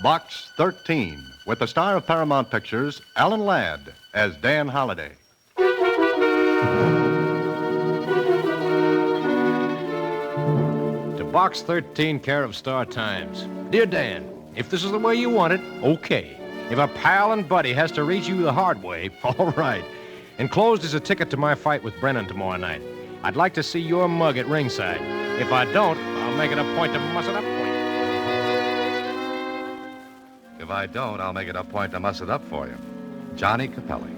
Box 13, with the star of Paramount Pictures, Alan Ladd, as Dan Holliday. To Box 13, care of Star Times. Dear Dan, if this is the way you want it, okay. If a pal and buddy has to reach you the hard way, all right. Enclosed is a ticket to my fight with Brennan tomorrow night. I'd like to see your mug at ringside. If I don't, I'll make it a point to muss it up for you. If I don't, I'll make it a point to muss it up for you. Johnny Capelli.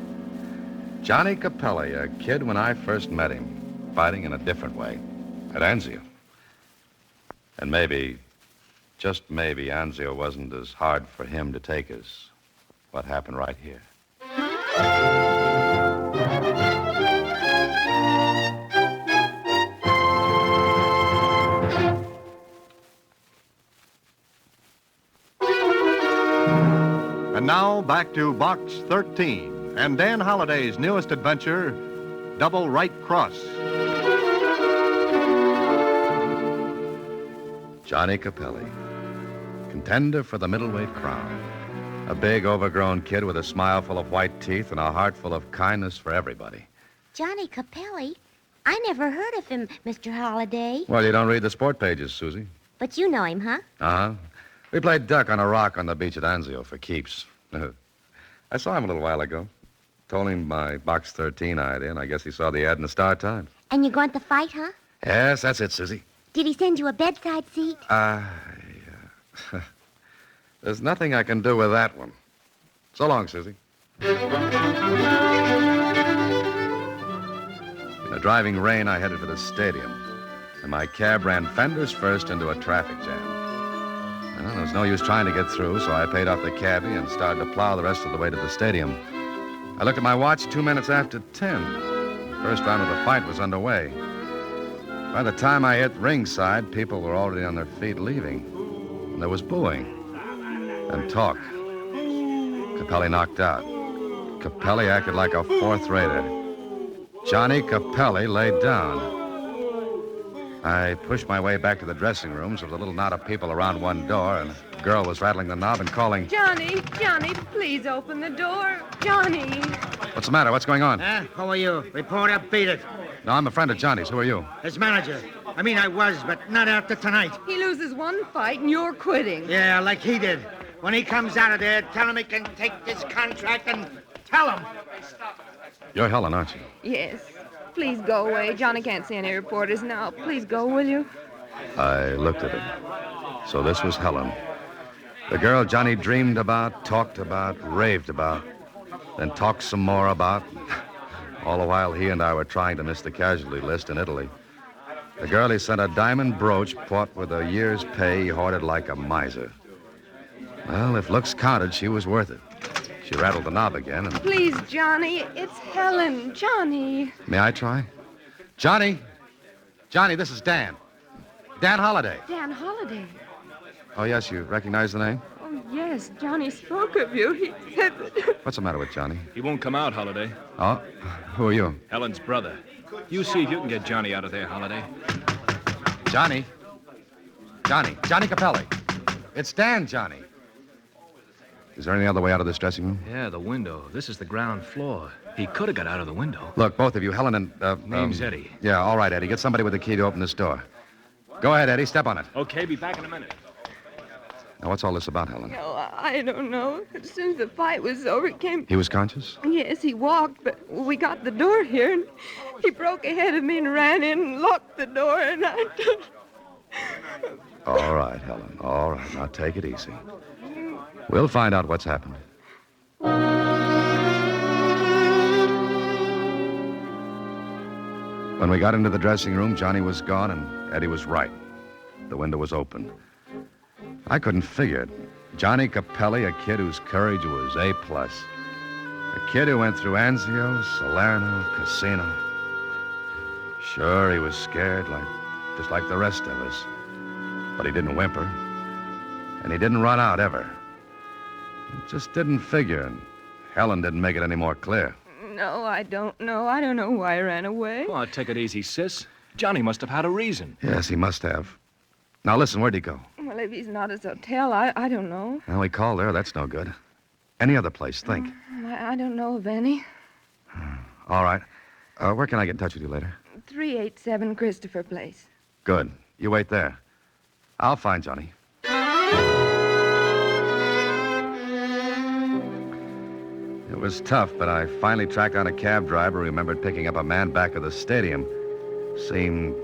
Johnny Capelli, a kid when I first met him, fighting in a different way, at Anzio. And maybe, just maybe, Anzio wasn't as hard for him to take as what happened right here. And now, back to Box 13 and Dan Holliday's newest adventure, Double Right Cross. Johnny Capelli, contender for the middleweight crown. A big, overgrown kid with a smile full of white teeth and a heart full of kindness for everybody. Johnny Capelli? I never heard of him, Mr. Holliday. Well, you don't read the sport pages, Suzy. But you know him, huh? Uh-huh. We played duck on a rock on the beach at Anzio for keeps. I saw him a little while ago. Told him my Box 13 idea, and I guess he saw the ad in the Star Times. And you're going to fight, huh? Yes, that's it, Suzy. Did he send you a bedside seat? There's nothing I can do with that one. So long, Suzy. In a driving rain, I headed for the stadium, and my cab ran fenders first into a traffic jam. Well, there was no use trying to get through, so I paid off the cabbie and started to plow the rest of the way to the stadium. I looked at my watch 2 minutes after 10. The first round of the fight was underway. By the time I hit ringside, people were already on their feet leaving. And there was booing and talk. Capelli knocked out. Capelli acted like a fourth-rater. Johnny Capelli laid down. I pushed my way back to the dressing rooms with a little knot of people around one door, and a girl was rattling the knob and calling, Johnny, please open the door. Johnny. What's the matter? What's going on? Who are you? Reporter, beat it. No, I'm a friend of Johnny's. Who are you? His manager. I was, but not after tonight. He loses one fight and you're quitting. Yeah, like he did. When he comes out of there, tell him he can take this contract and tell him. You're Helen, aren't you? Yes. Please go away. Johnny can't see any reporters now. Please go, will you? I looked at her. So this was Helen. The girl Johnny dreamed about, talked about, raved about, then talked some more about, all the while he and I were trying to miss the casualty list in Italy. The girl he sent a diamond brooch bought with a year's pay he hoarded like a miser. Well, if looks counted, she was worth it. She rattled the knob again and... Please, Johnny, it's Helen. Johnny. May I try? Johnny! Johnny, this is Dan. Dan Holliday. Dan Holliday. Oh, yes, you recognize the name? Oh, yes, Johnny spoke of you. He said that... What's the matter with Johnny? He won't come out, Holliday. Oh? Who are you? Helen's brother. You see if you can get Johnny out of there, Holliday. Johnny? Johnny Capelli. It's Dan, Johnny. Is there any other way out of this dressing room? Yeah, the window. This is the ground floor. He could have got out of the window. Look, both of you, Helen and... Name's Eddie. Yeah, all right, Eddie. Get somebody with the key to open this door. Go ahead, Eddie. Step on it. Okay, be back in a minute. Now, what's all this about, Helen? No, I don't know. As soon as the fight was over, he came... He was conscious? Yes, he walked, but we got the door here, and he broke ahead of me and ran in and locked the door, and I... All right, Helen. All right. Now, take it easy. We'll find out what's happened. When we got into the dressing room, Johnny was gone, and Eddie was right. The window was open. I couldn't figure it. Johnny Capelli, a kid whose courage was A+. A kid who went through Anzio, Salerno, Casino. Sure, he was scared, just like the rest of us. But he didn't whimper. And he didn't run out, ever. It just didn't figure, and Helen didn't make it any more clear. No, I don't know. I don't know why I ran away. Oh, take it easy, sis. Johnny must have had a reason. Yes, he must have. Now, listen, where'd he go? Well, Well, if he's not at his hotel, I don't know. Well, we called there. That's no good. Any other place, think. I don't know of any. All right. Where can I get in touch with you later? 387 Christopher Place. Good. You wait there. I'll find Johnny. It was tough, but I finally tracked down a cab driver who remembered picking up a man back at the stadium. Seemed,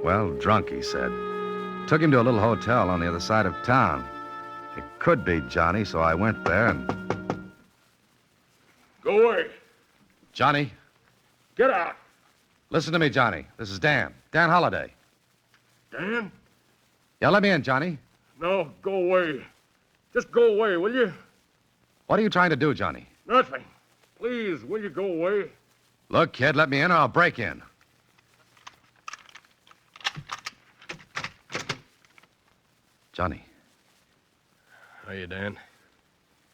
well, drunk, he said. Took him to a little hotel on the other side of town. It could be Johnny, so I went there and... Go away. Johnny? Get out. Listen to me, Johnny. This is Dan. Dan Holliday. Dan? Yeah, let me in, Johnny. No, go away. Just go away, will you? What are you trying to do, Johnny? Nothing. Please, will you go away? Look, kid, let me in or I'll break in. Johnny, Hiya, Dan.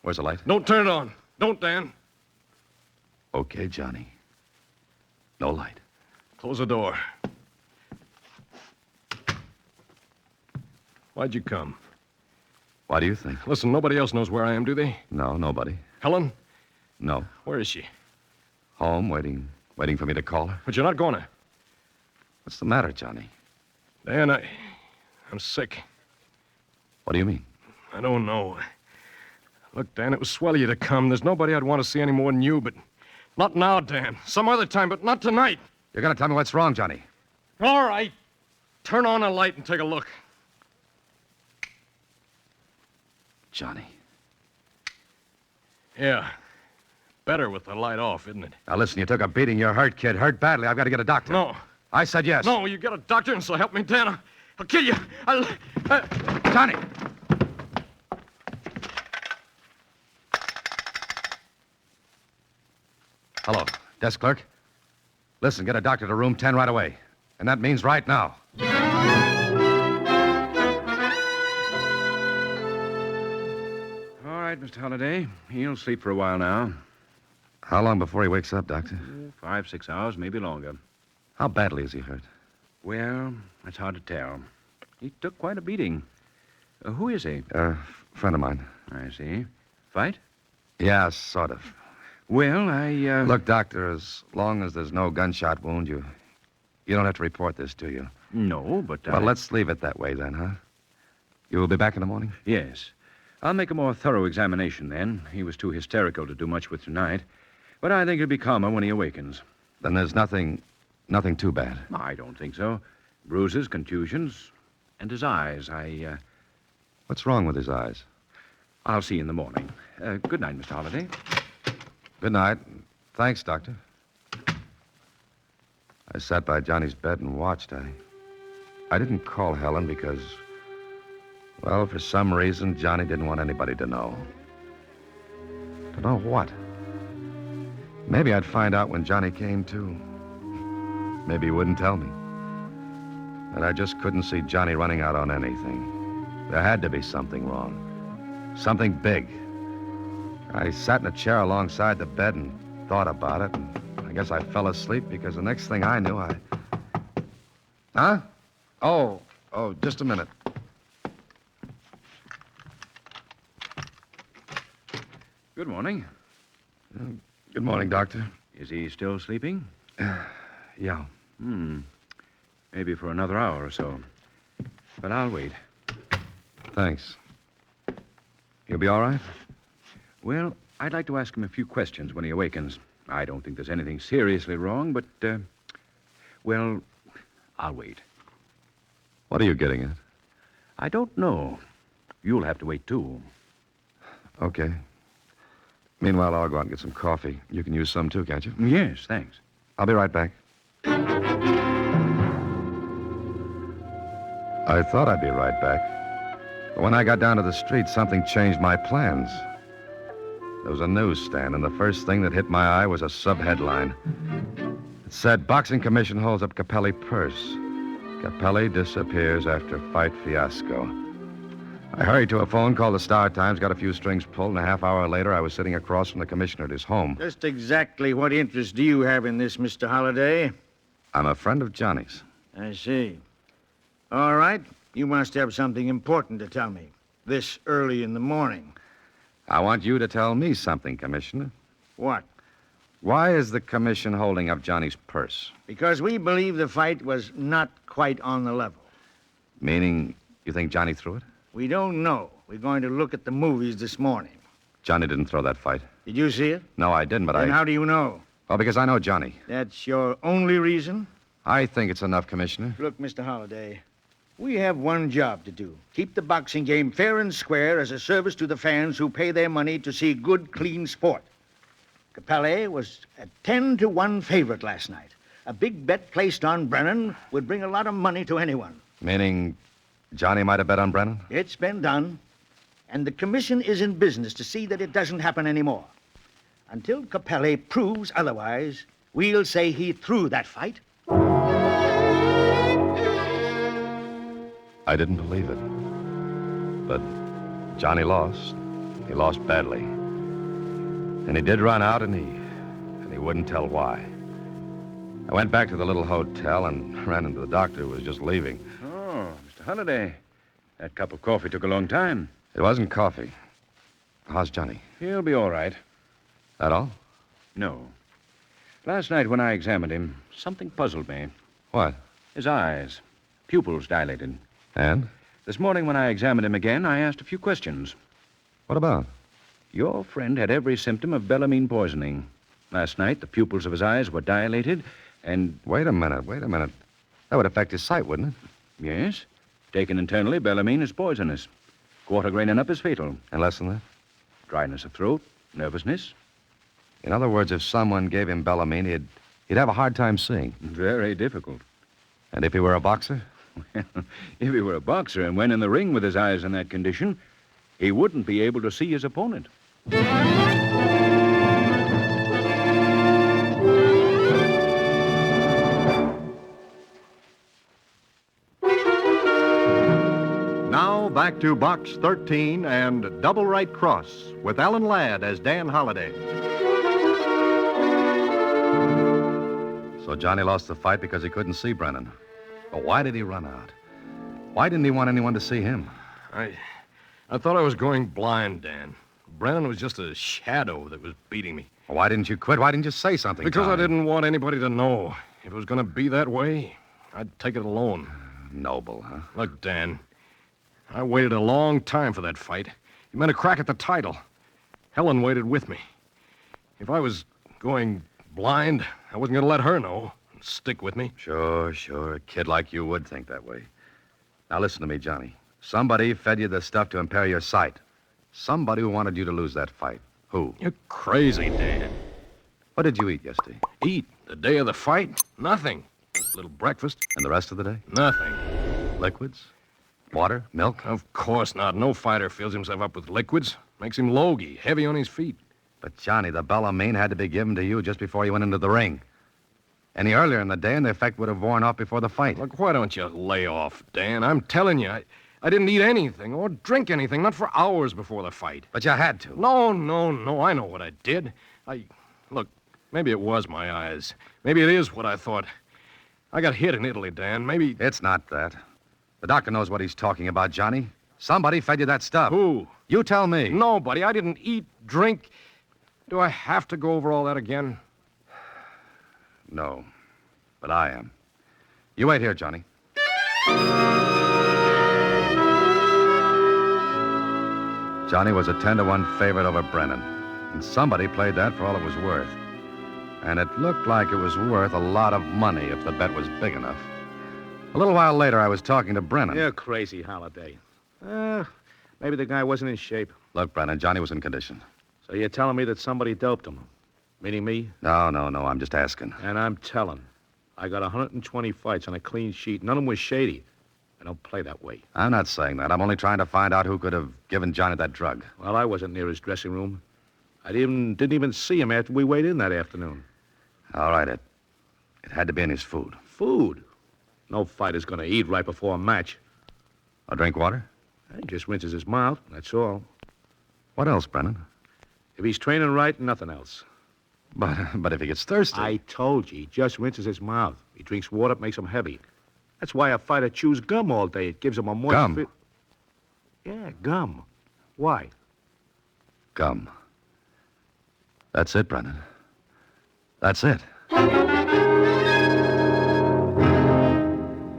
where's the light? Don't turn it on. Don't, Dan. Okay, Johnny. No light. Close the door. Why'd you come? Why do you think? Listen, nobody else knows where I am, do they? No, nobody. Helen? No. Where is she? Home, waiting for me to call her. But you're not going to. What's the matter, Johnny? Dan, I'm sick. What do you mean? I don't know. Look, Dan, it was swell of you to come. There's nobody I'd want to see any more than you, but not now, Dan. Some other time, but not tonight. You're going to tell me what's wrong, Johnny. All right. Turn on a light and take a look. Johnny. Yeah. Better with the light off, isn't it? Now, listen, you took a beating. You're hurt, kid. Hurt badly. I've got to get a doctor. No. I said yes. No, you get a doctor, and so help me, Dan. I'll kill you. Johnny! Hello, desk clerk. Listen, get a doctor to room 10 right away. And that means right now. All right, Mr. Holliday. He'll sleep for a while now. How long before he wakes up, Doctor? 5, 6 hours, maybe longer. How badly is he hurt? Well, that's hard to tell. He took quite a beating. Who is he? Friend of mine. I see. Fight? Yeah, sort of. Well, Look, Doctor, as long as there's no gunshot wound, you don't have to report this, do you? No, but Well, let's leave it that way then, huh? You will be back in the morning? Yes. I'll make a more thorough examination then. He was too hysterical to do much with tonight. But I think he'll be calmer when he awakens. Then there's nothing too bad. I don't think so. Bruises, contusions, and his eyes. What's wrong with his eyes? I'll see you in the morning. Good night, Mr. Holliday. Good night. Thanks, Doctor. I sat by Johnny's bed and watched. I didn't call Helen because, well, for some reason, Johnny didn't want anybody to know. To know what? Maybe I'd find out when Johnny came to. Maybe he wouldn't tell me. But I just couldn't see Johnny running out on anything. There had to be something wrong. Something big. I sat in a chair alongside the bed and thought about it, and I guess I fell asleep because the next thing I knew, Huh? Oh, just a minute. Good morning. Good morning, Doctor. Is he still sleeping? Yeah. Maybe for another hour or so. But I'll wait. Thanks. He'll be all right? Well, I'd like to ask him a few questions when he awakens. I don't think there's anything seriously wrong, but, well, I'll wait. What are you getting at? I don't know. You'll have to wait, too. Okay. Meanwhile, I'll go out and get some coffee. You can use some, too, can't you? Yes, thanks. I'll be right back. I thought I'd be right back. But when I got down to the street, something changed my plans. There was a newsstand, and the first thing that hit my eye was a sub-headline. It said, Boxing Commission holds up Capelli purse. Capelli disappears after fight fiasco. I hurried to a phone, called the Star-Times, got a few strings pulled, and a half hour later, I was sitting across from the commissioner at his home. Just exactly what interest do you have in this, Mr. Holliday? I'm a friend of Johnny's. I see. All right. You must have something important to tell me this early in the morning. I want you to tell me something, Commissioner. What? Why is the commission holding up Johnny's purse? Because we believe the fight was not quite on the level. Meaning, you think Johnny threw it? We don't know. We're going to look at the movies this morning. Johnny didn't throw that fight. Did you see it? No, I didn't, but Then how do you know? Well, because I know Johnny. That's your only reason? I think it's enough, Commissioner. Look, Mr. Holliday, we have one job to do. Keep the boxing game fair and square as a service to the fans who pay their money to see good, clean sport. Capelli was a 10-1 favorite last night. A big bet placed on Brennan would bring a lot of money to anyone. Meaning Johnny might have bet on Brennan? It's been done. And the commission is in business to see that it doesn't happen anymore. Until Capelli proves otherwise, we'll say he threw that fight. I didn't believe it. But Johnny lost. He lost badly. And he did run out, and he wouldn't tell why. I went back to the little hotel and ran into the doctor who was just leaving. Oh, Mr. Holliday. That cup of coffee took a long time. It wasn't coffee. How's Johnny? He'll be all right. That all? No. Last night when I examined him, something puzzled me. What? His eyes. Pupils dilated. And? This morning when I examined him again, I asked a few questions. What about? Your friend had every symptom of Bellamine poisoning. Last night, the pupils of his eyes were dilated, and... Wait a minute. That would affect his sight, wouldn't it? Yes. Taken internally, Bellamine is poisonous. Quarter grain and up is fatal. And less than that? Dryness of throat, nervousness. In other words, if someone gave him Bellamine, he'd have a hard time seeing. Very difficult. And if he were a boxer? If he were a boxer and went in the ring with his eyes in that condition, he wouldn't be able to see his opponent. Now back to Box 13 and Double Right Cross with Alan Ladd as Dan Holliday. So Johnny lost the fight because he couldn't see Brennan. But why did he run out? Why didn't he want anyone to see him? I thought I was going blind, Dan. Brennan was just a shadow that was beating me. Why didn't you quit? Why didn't you say something? Because I Tommy? didn't want anybody to know. If it was going to be that way, I'd take it alone. Noble, huh? Look, Dan, I waited a long time for that fight. It meant a crack at the title. Helen waited with me. If I was going blind, I wasn't going to let her know and stick with me. Sure. A kid like you would think that way. Now listen to me, Johnny. Somebody fed you the stuff to impair your sight. Somebody who wanted you to lose that fight. Who? You're crazy, Dan. What did you eat yesterday? Eat the day of the fight? Nothing. A little breakfast? And the rest of the day? Nothing. Liquids? Water? Milk? Of course not. No fighter fills himself up with liquids. Makes him logy, heavy on his feet. But, Johnny, the Bellamine had to be given to you just before you went into the ring. Any earlier in the day, and the effect would have worn off before the fight. Look, why don't you lay off, Dan? I'm telling you, I didn't eat anything or drink anything, not for hours before the fight. But you had to. No, I know what I did. Look, maybe it was my eyes. Maybe it is what I thought. I got hit in Italy, Dan. Maybe... It's not that. The doctor knows what he's talking about, Johnny. Somebody fed you that stuff. Who? You tell me. Nobody. I didn't eat, drink. Do I have to go over all that again? No, but I am. You wait here, Johnny. Johnny was a 10-1 favorite over Brennan, and somebody played that for all it was worth. And it looked like it was worth a lot of money if the bet was big enough. A little while later, I was talking to Brennan. You're crazy, Holliday. Maybe the guy wasn't in shape. Look, Brennan, Johnny was in condition. So you're telling me that somebody doped him? Meaning me? No, I'm just asking. And I'm telling. I got 120 fights on a clean sheet. None of them was shady. I don't play that way. I'm not saying that. I'm only trying to find out who could have given Johnny that drug. Well, I wasn't near his dressing room. I didn't even see him after we weighed in that afternoon. All right, it had to be in his food. Food? No fighter's going to eat right before a match. Or drink water? He just rinses his mouth, that's all. What else, Brennan? If he's training right, nothing else. But if he gets thirsty... I told you, he just rinses his mouth. He drinks water, it makes him heavy. That's why a fighter chews gum all day. It gives him a moist... Gum? Yeah, gum. Why? Gum. That's it, Brennan. That's it.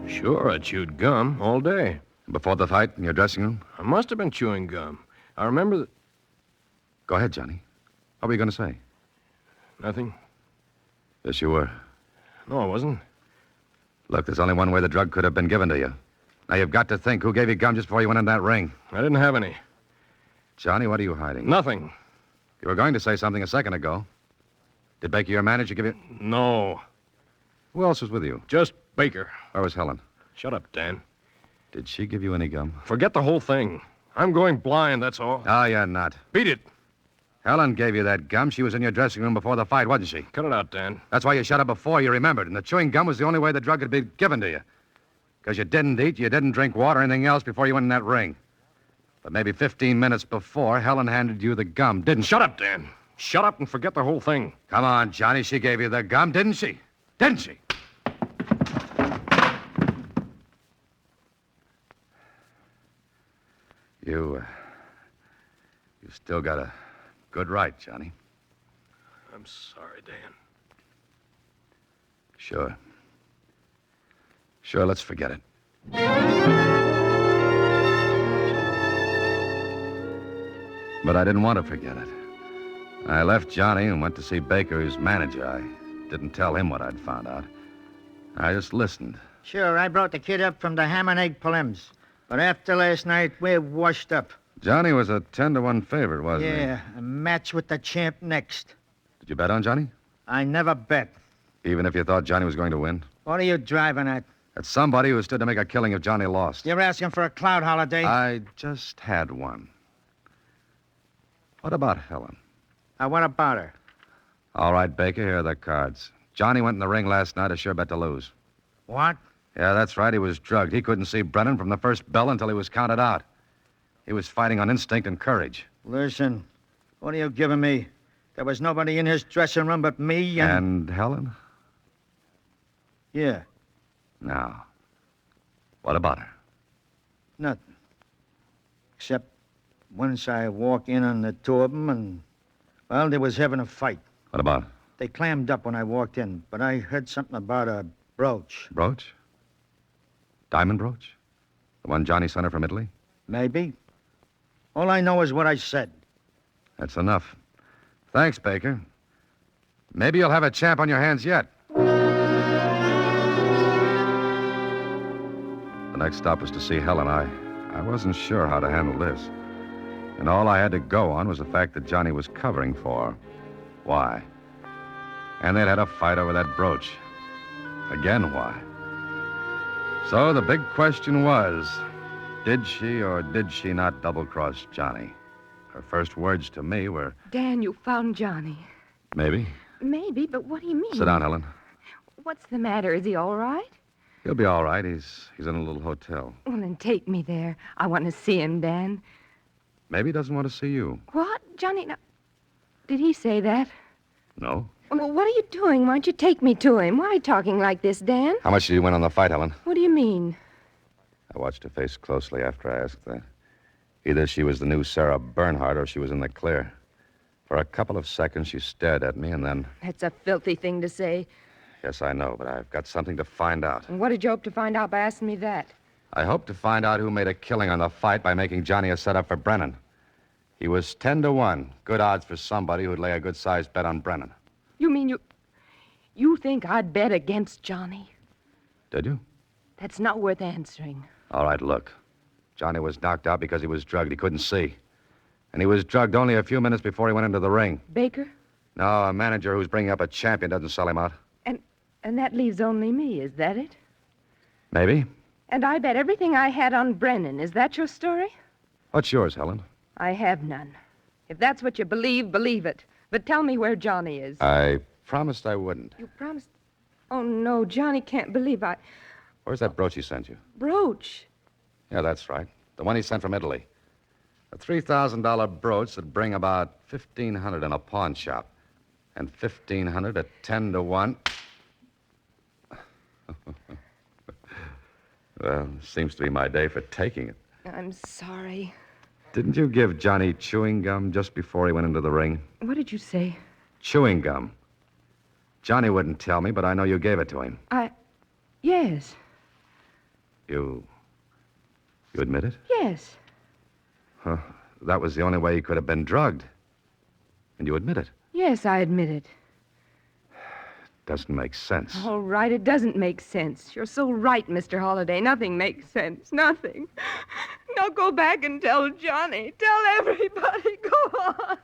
Sure, I chewed gum all day. Before the fight in your dressing room? I must have been chewing gum. I remember that... Go ahead, Johnny. What were you going to say? Nothing. Yes, you were. No, I wasn't. Look, there's only one way the drug could have been given to you. Now, you've got to think who gave you gum just before you went in that ring. I didn't have any. Johnny, what are you hiding? Nothing. You were going to say something a second ago. Did Baker, your manager, give you... No. Who else was with you? Just Baker. Where was Helen? Shut up, Dan. Did she give you any gum? Forget the whole thing. I'm going blind, that's all. Oh, you're not. Beat it. Helen gave you that gum. She was in your dressing room before the fight, wasn't she? Cut it out, Dan. That's why you shut up before you remembered. And the chewing gum was the only way the drug could be given to you. Because you didn't eat, you didn't drink water or anything else before you went in that ring. But maybe 15 minutes before, Helen handed you the gum, didn't she? Shut up, Dan. Shut up and forget the whole thing. Come on, Johnny. She gave you the gum, didn't she? Didn't she? You still got a good right, Johnny. I'm sorry, Dan. Sure. Sure, let's forget it. But I didn't want to forget it. I left Johnny and went to see Baker, his manager. I didn't tell him what I'd found out. I just listened. Sure, I brought the kid up from the ham and egg prelims. But after last night, we're washed up. Johnny was a 10-1 favorite, wasn't he? Yeah, a match with the champ next. Did you bet on Johnny? I never bet. Even if you thought Johnny was going to win? What are you driving at? At somebody who stood to make a killing if Johnny lost. You're asking for a cloud holiday? I just had one. What about Helen? What about her? All right, Baker, here are the cards. Johnny went in the ring last night, a sure bet to lose. What? Yeah, that's right. He was drugged. He couldn't see Brennan from the first bell until he was counted out. He was fighting on instinct and courage. Listen, what are you giving me? There was nobody in his dressing room but me and... And Helen? Yeah, Now, what about her? nothing. Except once I walk in on the two of them and, well, they was having a fight. What about? They clammed up when I walked in, but I heard something about a brooch. Brooch? Diamond brooch? The one Johnny sent her from Italy? Maybe. All I know is what I said. That's enough. Thanks, Baker. Maybe you'll have a champ on your hands yet. The next stop was to see Helen. I wasn't sure how to handle this. And all I had to go on was the fact that Johnny was covering for her. Why? And they'd had a fight over that brooch. Again, why? So the big question was, did she or did she not double-cross Johnny? Her first words to me were, Dan, you found Johnny. maybe. Maybe, but what do you mean? Sit down, Helen. What's the matter? Is he all right? He'll be all right. He's in a little hotel. Well, then take me there. I want to see him, Dan. Maybe he doesn't want to see you. What? Johnny, now, did he say that? No? Well, what are you doing? Why don't you take me to him? Why are you talking like this, Dan? How much did you win on the fight, Helen? What do you mean? I watched her face closely after I asked that. Either she was the new Sarah Bernhardt or she was in the clear. For a couple of seconds, she stared at me, and then... That's a filthy thing to say. Yes, I know, but I've got something to find out. And what did you hope to find out by asking me that? I hope to find out who made a killing on the fight by making Johnny a setup for Brennan. He was 10-1. Good odds for somebody who'd lay a good-sized bet on Brennan. You mean you think I'd bet against Johnny? Did you? That's not worth answering. All right, look. Johnny was knocked out because he was drugged. He couldn't see. And he was drugged only a few minutes before he went into the ring. Baker? No, a manager who's bringing up a champion doesn't sell him out. And that leaves only me, is that it? Maybe. And I bet everything I had on Brennan. Is that your story? What's yours, Helen? I have none. If that's what you believe, believe it. But tell me where Johnny is. I promised I wouldn't. You promised? Oh, no, Johnny can't believe I... Where's that brooch he sent you? Brooch. Yeah, that's right. The one he sent from Italy. A $3,000 brooch that'd bring about $1,500 in a pawn shop. And $1,500 at 10-1. Well, seems to be my day for taking it. I'm sorry. Didn't you give Johnny chewing gum just before he went into the ring? What did you say? Chewing gum. Johnny wouldn't tell me, but I know you gave it to him. Yes. You admit it? Yes. Huh. That was the only way he could have been drugged. And you admit it? Yes, I admit it. Doesn't make sense. All right, it doesn't make sense. You're so right, Mr. Holliday. Nothing makes sense. Nothing. Now go back and tell Johnny. Tell everybody. Go on.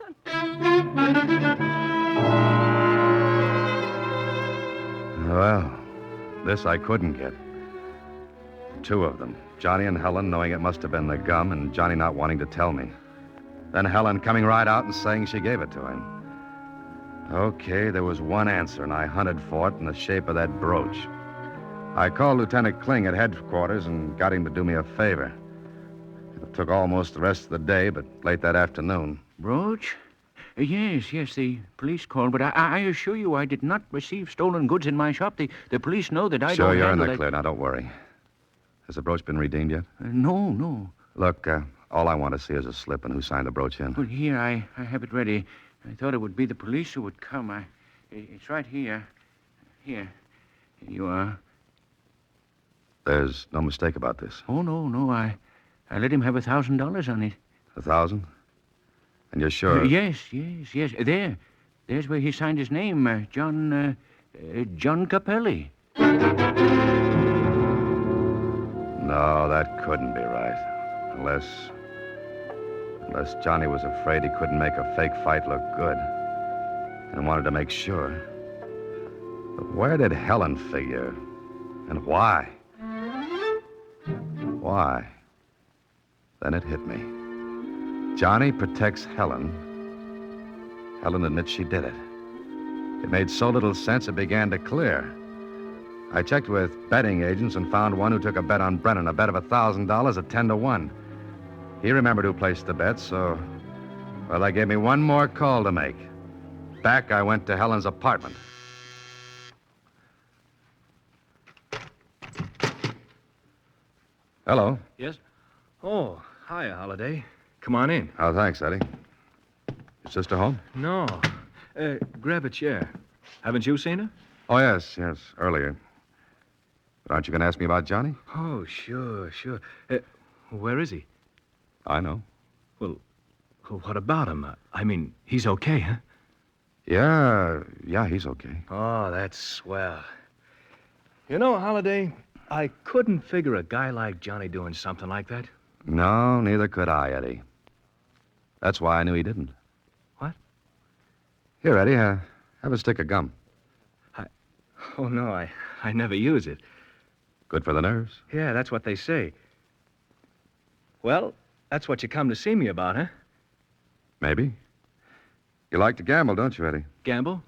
Well, this I couldn't get. Two of them. Johnny and Helen knowing it must have been the gum and Johnny not wanting to tell me. Then Helen coming right out and saying she gave it to him. Okay, there was one answer, and I hunted for it in the shape of that brooch. I called Lieutenant Kling at headquarters and got him to do me a favor. It took almost the rest of the day, but late that afternoon. Brooch? Yes, the police called, but I assure you I did not receive stolen goods in my shop. The police know that I Sure, don't you're in handle the that- clear. Now, don't worry. Has the brooch been redeemed yet? No. Look, all I want to see is a slip and who signed the brooch in. Well, here, I have it ready. I thought it would be the police who would come. It's right here. Here you are. There's no mistake about this. Oh, no. I let him have $1,000 on it. 1,000? And you're sure? Yes. There's where he signed his name, John Capelli. No, that couldn't be right. Unless Johnny was afraid he couldn't make a fake fight look good and wanted to make sure. But where did Helen figure? And why? Why? Then it hit me. Johnny protects Helen. Helen admits she did it. It made so little sense it began to clear. I checked with betting agents and found one who took a bet on Brennan, a bet of $1,000 at 10 to 1. He remembered who placed the bet, so... Well, that gave me one more call to make. Back I went to Helen's apartment. Hello. Yes? Oh, hiya, Holiday. Come on in. Oh, thanks, Eddie. Your sister home? No. Grab a chair. Haven't you seen her? Oh, yes, earlier. But aren't you going to ask me about Johnny? Oh, sure. Where is he? I know. Well, what about him? I mean, he's okay, huh? Yeah, he's okay. Oh, that's swell. You know, Holiday, I couldn't figure a guy like Johnny doing something like that. No, neither could I, Eddie. That's why I knew he didn't. What? Here, Eddie, have a stick of gum. Oh, no, I never use it. Good for the nerves. Yeah, that's what they say. Well, that's what you come to see me about, huh? Maybe. You like to gamble, don't you, Eddie? Gamble?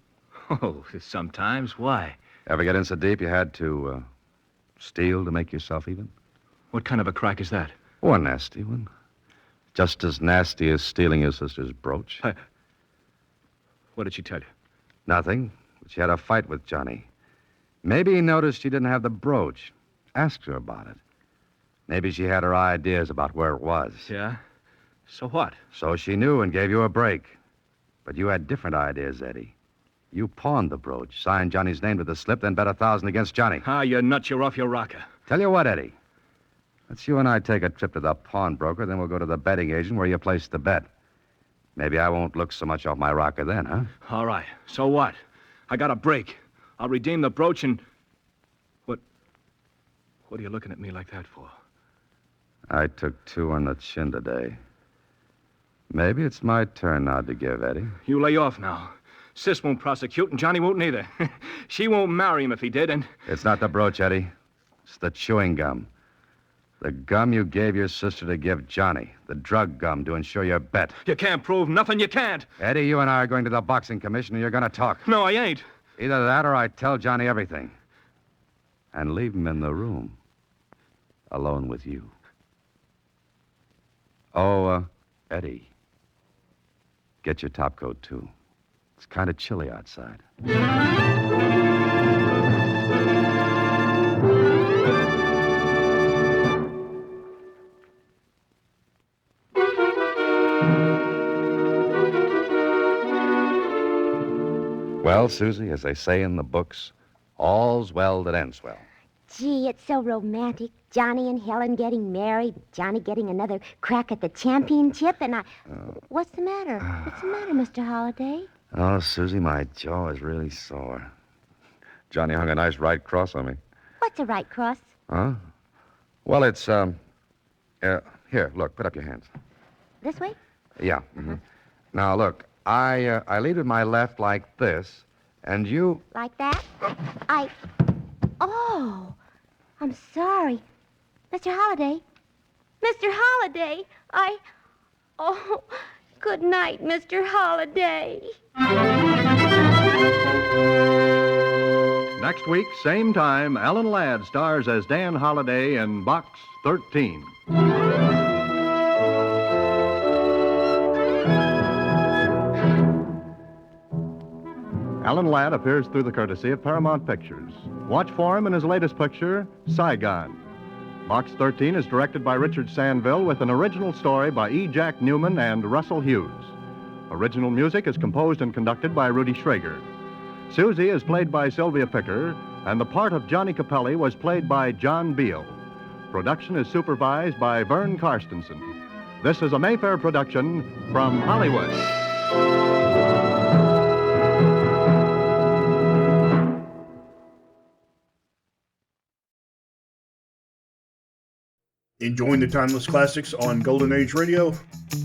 Oh, sometimes. Why? Ever get in so deep you had to steal to make yourself even? What kind of a crack is that? Oh, a nasty one. Just as nasty as stealing your sister's brooch. What did she tell you? Nothing. But she had a fight with Johnny. Maybe he noticed she didn't have the brooch. Asked her about it. Maybe she had her ideas about where it was. Yeah? So what? So she knew and gave you a break. But you had different ideas, Eddie. You pawned the brooch, signed Johnny's name to the slip, then bet 1,000 against Johnny. You nuts, you're off your rocker. Tell you what, Eddie. Let's you and I take a trip to the pawnbroker, then we'll go to the betting agent where you placed the bet. Maybe I won't look so much off my rocker then, huh? All right. So what? I got a break. I'll redeem the brooch and... What are you looking at me like that for? I took two on the chin today. Maybe it's my turn now to give, Eddie. You lay off now. Sis won't prosecute, and Johnny won't neither. She won't marry him if he did, and... It's not the brooch, Eddie. It's the chewing gum. The gum you gave your sister to give Johnny. The drug gum to ensure your bet. You can't prove nothing. You can't. Eddie, you and I are going to the boxing commission, and you're going to talk. No, I ain't. Either that or I tell Johnny everything. And leave him in the room. Alone with you. Oh, Eddie. Get your top coat, too. It's kind of chilly outside. Well, Suzy, as they say in the books, all's well that ends well. Gee, it's so romantic. Johnny and Helen getting married, Johnny getting another crack at the championship, and I... What's the matter? What's the matter, Mr. Holliday? Oh, Suzy, my jaw is really sore. Johnny hung a nice right cross on me. What's a right cross? Huh? Well, it's, here, look, put up your hands. This way? Yeah. Mm-hmm. Now, look, I lead with my left like this, and you... Like that? Oh, I'm sorry. Mr. Holliday. Mr. Holliday, Oh, good night, Mr. Holliday. Next week, same time, Alan Ladd stars as Dan Holliday in Box 13. Alan Ladd appears through the courtesy of Paramount Pictures. Watch for him in his latest picture, Saigon. Box 13 is directed by Richard Sandville with an original story by E. Jack Newman and Russell Hughes. Original music is composed and conducted by Rudy Schrager. Suzy is played by Sylvia Picker, and the part of Johnny Capelli was played by John Beal. Production is supervised by Vern Karstensen. This is a Mayfair production from Hollywood. Enjoying the timeless classics on Golden Age Radio?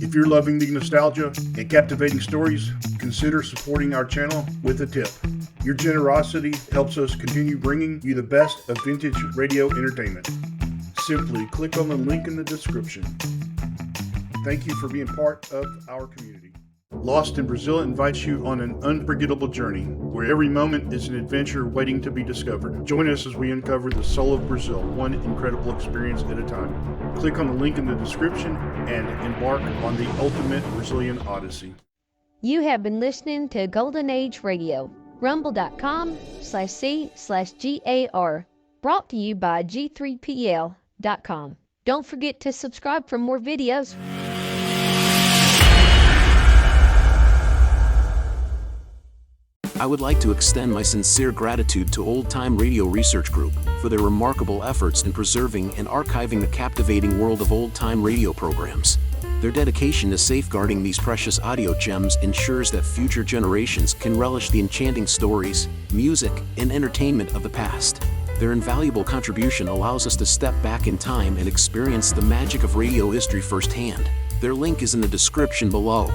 If you're loving the nostalgia and captivating stories, consider supporting our channel with a tip. Your generosity helps us continue bringing you the best of vintage radio entertainment. Simply click on the link in the description. Thank you for being part of our community. Lost in Brazil invites you on an unforgettable journey where every moment is an adventure waiting to be discovered. Join us as we uncover the soul of Brazil, one incredible experience at a time. Click on the link in the description and embark on the ultimate Brazilian odyssey. You have been listening to Golden Age Radio, rumble.com/C/GAR, brought to you by G3PL.com. Don't forget to subscribe for more videos. I would like to extend my sincere gratitude to Old Time Radio Research Group for their remarkable efforts in preserving and archiving the captivating world of old-time radio programs. Their dedication to safeguarding these precious audio gems ensures that future generations can relish the enchanting stories, music, and entertainment of the past. Their invaluable contribution allows us to step back in time and experience the magic of radio history firsthand. Their link is in the description below.